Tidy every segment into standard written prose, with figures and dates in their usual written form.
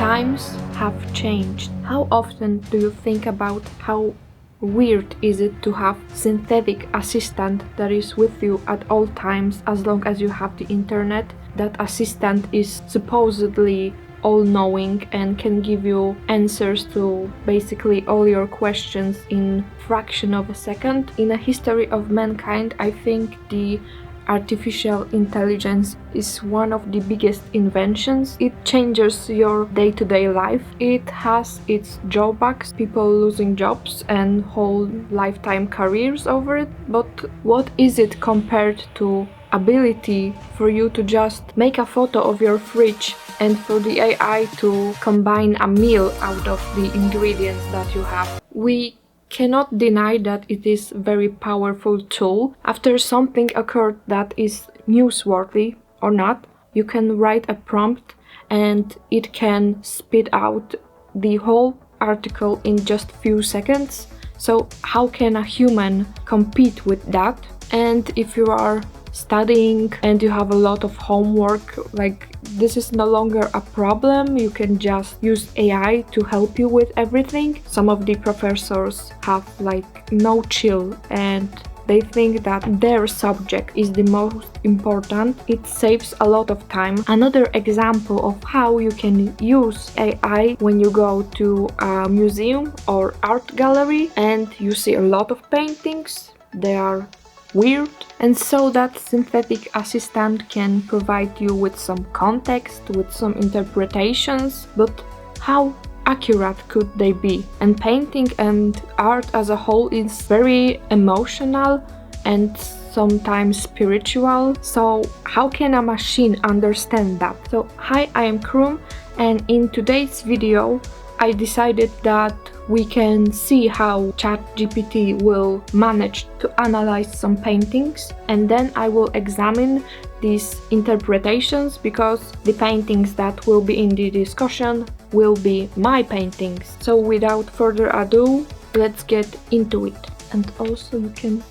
Times have changed. How often do you think about how weird is it to have synthetic assistant that is with you at all times as long as you have the internet? That assistant is supposedly all-knowing and can give you answers to basically all your questions in fraction of a second. In a history of mankind, I think the artificial intelligence is one of the biggest inventions. It changes your day-to-day life. It has its drawbacks, people losing jobs and whole lifetime careers over it, but what is it compared to ability for you to just make a photo of your fridge and for the AI to combine a meal out of the ingredients that you have? We cannot deny that it is a very powerful tool. After something occurred that is newsworthy or not, you can write a prompt and it can spit out the whole article in just few seconds. So how can a human compete with that? And if you are studying and you have a lot of homework, like, this is no longer a problem. You can just use AI to help you with everything. Some of the professors have like no chill and they think that their subject is the most important. It saves a lot of time. Another example of how you can use AI when you go to a museum or art gallery and you see a lot of paintings. They are weird, and so that synthetic assistant can provide you with some context, with some interpretations, but how accurate could they be? And painting and art as a whole is very emotional and sometimes spiritual, so how can a machine understand that? So hi, I am Krum, and in today's video I decided that we can see how ChatGPT will manage to analyze some paintings, and then I will examine these interpretations because the paintings that will be in the discussion will be my paintings. So without further ado, let's get into it. And also you can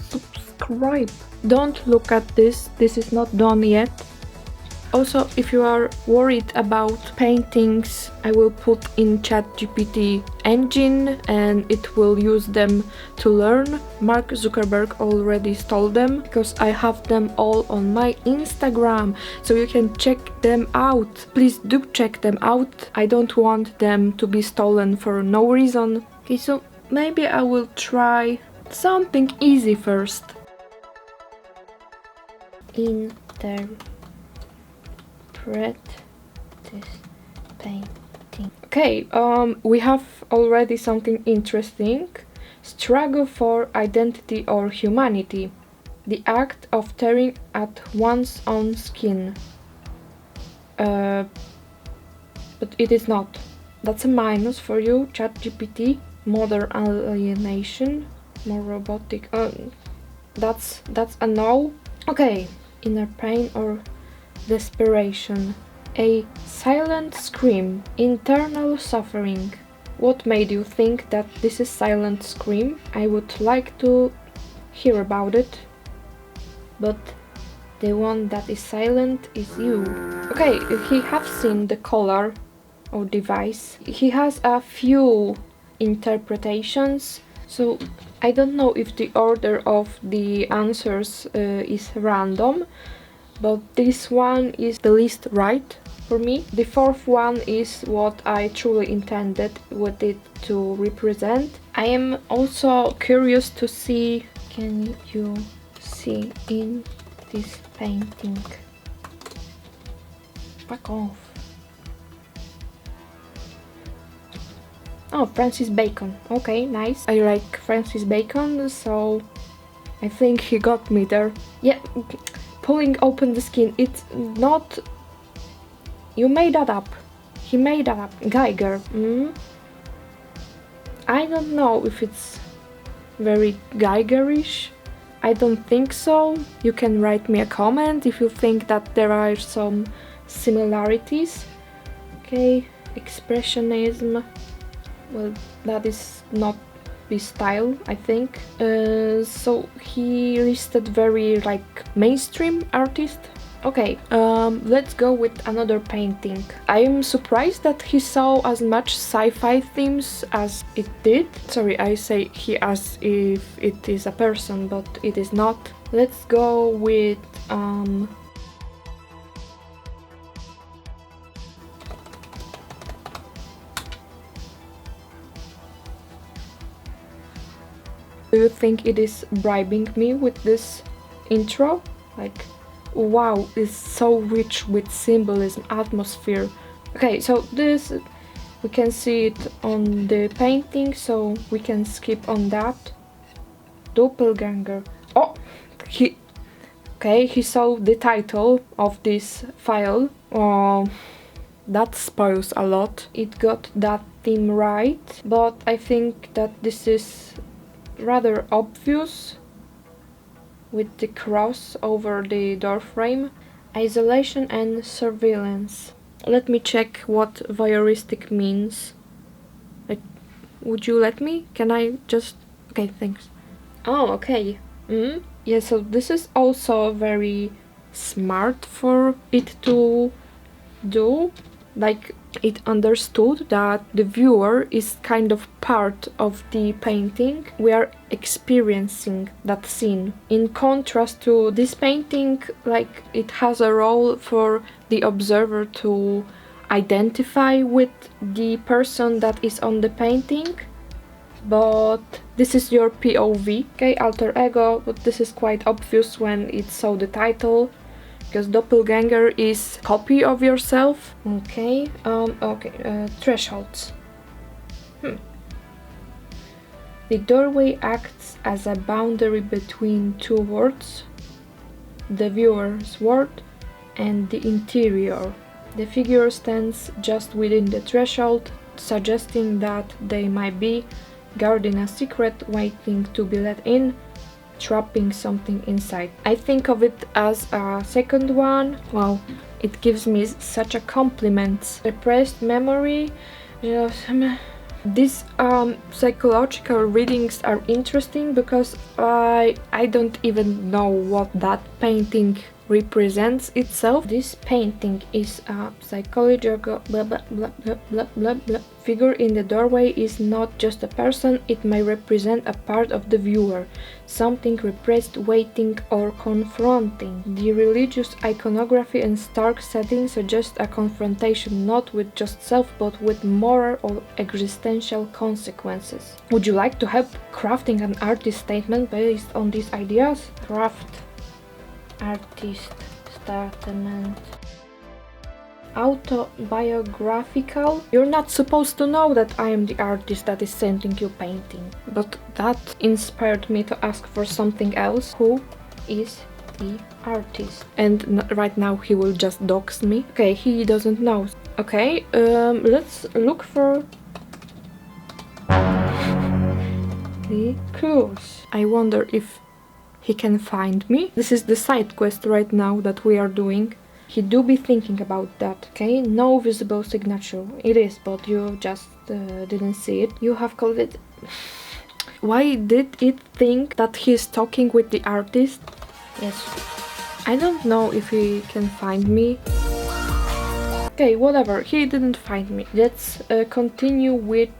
subscribe. Don't look at this is not done yet. Also, if you are worried about paintings, I will put in ChatGPT engine and it will use them to learn. Mark Zuckerberg already stole them because I have them all on my Instagram, so you can check them out. Please do check them out. I don't want them to be stolen for no reason. Okay, so maybe I will try something easy first. This painting. Okay, we have already something interesting. Struggle for identity or humanity. The act of tearing at one's own skin. But it is not. That's a minus for you, ChatGPT. Modern alienation. More robotic. That's a no. Okay, inner pain or desperation. A silent scream. Internal suffering. What made you think that this is silent scream? I would like to hear about it. But the one that is silent is you. Okay, he have seen the color of device. He has a few interpretations. So I don't know if the order of the answers is random, but this one is the least right for me. The fourth one is what I truly intended with it to represent. I am also curious to see, can you see in this painting? Fuck off. Oh, Francis Bacon. Okay, nice. I like Francis Bacon, so I think he got me there. Yeah. Pulling open the skin, it's not... You made that up. He made that up. Geiger. I don't know if it's very Geigerish. I don't think so. You can write me a comment if you think that there are some similarities. Okay, Expressionism. Well, that is not his style, I think. So he listed very like mainstream artist. Okay, let's go with another painting. I am surprised that he saw as much sci-fi themes as it did. Sorry, I say he as if it is a person, but it is not. Let's go with do you think it is bribing me with this intro? Like, wow, it's so rich with symbolism, atmosphere. Okay, so this, we can see it on the painting, so we can skip on that. Doppelganger. Oh, he saw the title of this file. Oh, that spoils a lot. It got that theme right, but I think that this is rather obvious with the cross over the door frame. Isolation and surveillance. Let me check what voyeuristic means. Like, would you let me? Can I just... Okay, thanks. Oh, okay. Yeah, so this is also very smart for it to do. Like, it understood that the viewer is kind of part of the painting. We are experiencing that scene. In contrast to this painting, like, it has a role for the observer to identify with the person that is on the painting, but this is your POV. Okay, alter ego, but this is quite obvious when it saw the title, because doppelganger is copy of yourself. Okay, thresholds. The doorway acts as a boundary between two worlds, the viewer's world and the interior. The figure stands just within the threshold, suggesting that they might be guarding a secret, waiting to be let in, trapping something inside. I think of it as a second one. Wow, it gives me such a compliment. Repressed memory. These psychological readings are interesting because I don't even know what that painting represents itself. This painting is a psychological blah blah blah blah blah blah blah. Figure in the doorway is not just a person, it may represent a part of the viewer, something repressed, waiting, or confronting. The religious iconography and stark setting suggest a confrontation not with just self but with moral or existential consequences. Would you like to help crafting an artist statement based on these ideas? Craft artist statement. Autobiographical. You're not supposed to know that I am the artist that is sending you painting, but that inspired me to ask for something else. Who is the artist? And right now he will just dox me. Okay, he doesn't know. Okay, let's look for the clues. I wonder if he can find me. This is the side quest right now that we are doing. He do be thinking about that. Okay, no visible signature. It is, but you just didn't see it. You have called it... Why did it think that he's talking with the artist? Yes. I don't know if he can find me. Okay, whatever. He didn't find me. Let's continue with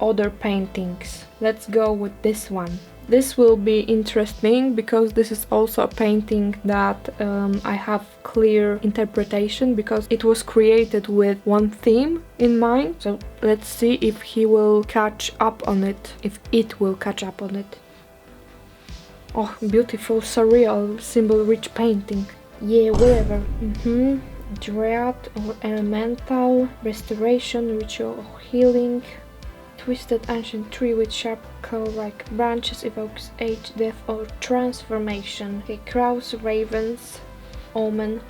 other paintings. Let's go with this one. This will be interesting because this is also a painting that I have clear interpretation because it was created with one theme in mind. So let's see if he will catch up on it, if it will catch up on it. Oh, beautiful, surreal, symbol-rich painting. Yeah, whatever. Dryad or elemental, restoration, ritual or healing. Twisted ancient tree with sharp claw-like branches evokes age, death, or transformation. Okay, crows, ravens, omen.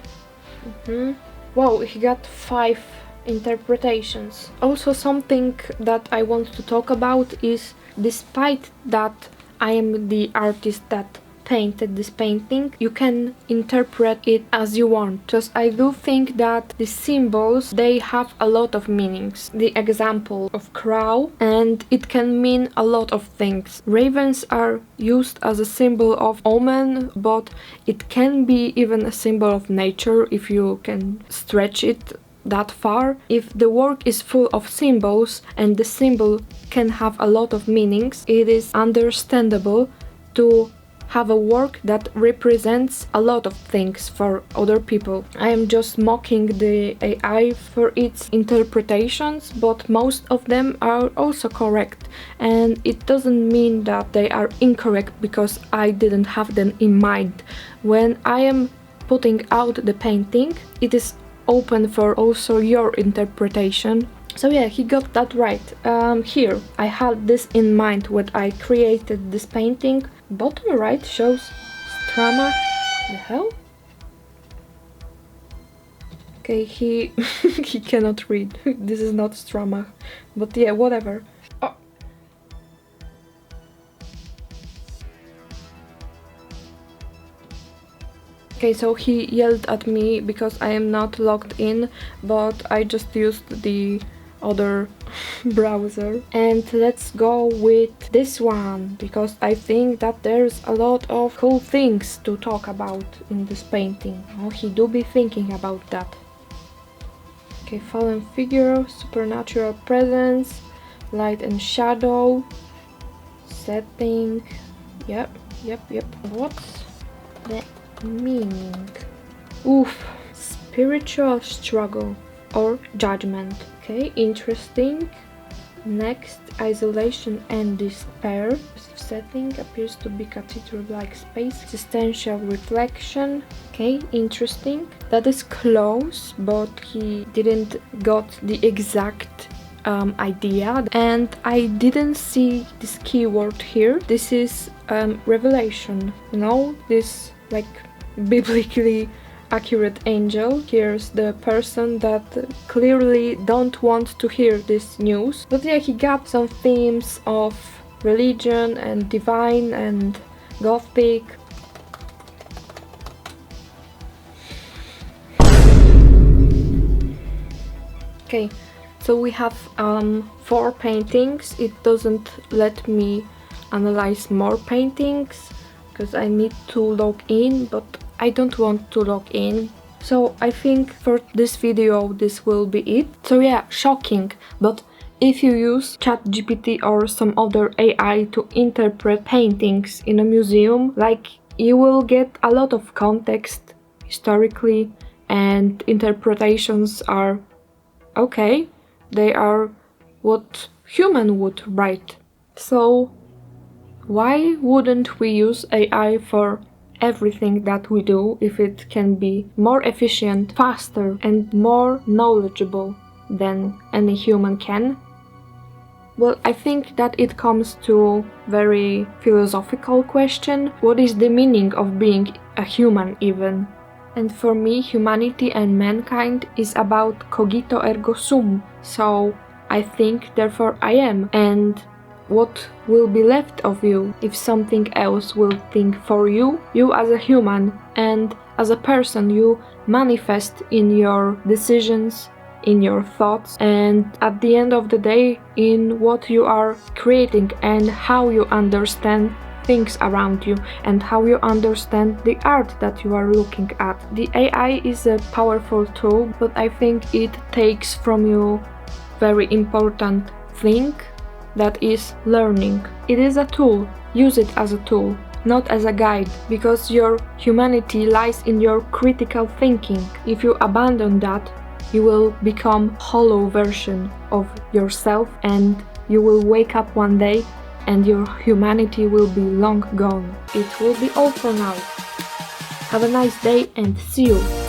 Wow, he got 5 interpretations. Also, something that I want to talk about is, despite that I am the artist that painted this painting, you can interpret it as you want. Just I do think that the symbols, they have a lot of meanings. The example of crow, and it can mean a lot of things. Ravens are used as a symbol of omen, but it can be even a symbol of nature if you can stretch it that far. If the work is full of symbols and the symbol can have a lot of meanings, it is understandable to have a work that represents a lot of things for other people. I am just mocking the AI for its interpretations, but most of them are also correct, and it doesn't mean that they are incorrect because I didn't have them in mind. When I am putting out the painting, it is open for also your interpretation. So yeah, he got that right. Here, I had this in mind when I created this painting. Bottom right shows Strama. The hell? Okay, he he cannot read. This is not Strama. But yeah, whatever. Oh. Okay, so he yelled at me because I am not logged in, but I just used the other browser. And let's go with this one, because I think that there's a lot of cool things to talk about in this painting. Oh, he do be thinking about that. Okay, fallen figure, supernatural presence, light and shadow, setting. Yep. What's the meaning? Oof. Spiritual struggle or judgment. Okay, interesting. Next, isolation and despair. Setting appears to be cathedral-like space. Existential reflection. Okay, interesting. That is close, but he didn't got the exact idea. And I didn't see this keyword here. This is revelation. You know, this like biblically accurate angel. Here's the person that clearly don't want to hear this news. But yeah, he got some themes of religion and divine and gothic. Okay, so we have 4 paintings. It doesn't let me analyze more paintings because I need to log in, but I don't want to log in. So I think for this video this will be it. So yeah, shocking, but if you use ChatGPT or some other AI to interpret paintings in a museum, like, you will get a lot of context historically, and interpretations are okay. They are what human would write. So why wouldn't we use AI for everything that we do if it can be more efficient, faster, and more knowledgeable than any human can? Well, I think that it comes to very philosophical question. What is the meaning of being a human even? And for me, humanity and mankind is about cogito ergo sum. So I think, therefore I am. And what will be left of you if something else will think for you? You as a human and as a person, you manifest in your decisions, in your thoughts, and at the end of the day, in what you are creating and how you understand things around you and how you understand the art that you are looking at. The AI is a powerful tool, but I think it takes from you very important thing, that is learning. It is a tool. Use it as a tool, not as a guide, because your humanity lies in your critical thinking. If you abandon that, you will become a hollow version of yourself, and you will wake up one day and your humanity will be long gone. It will be all for now. Have a nice day and see you!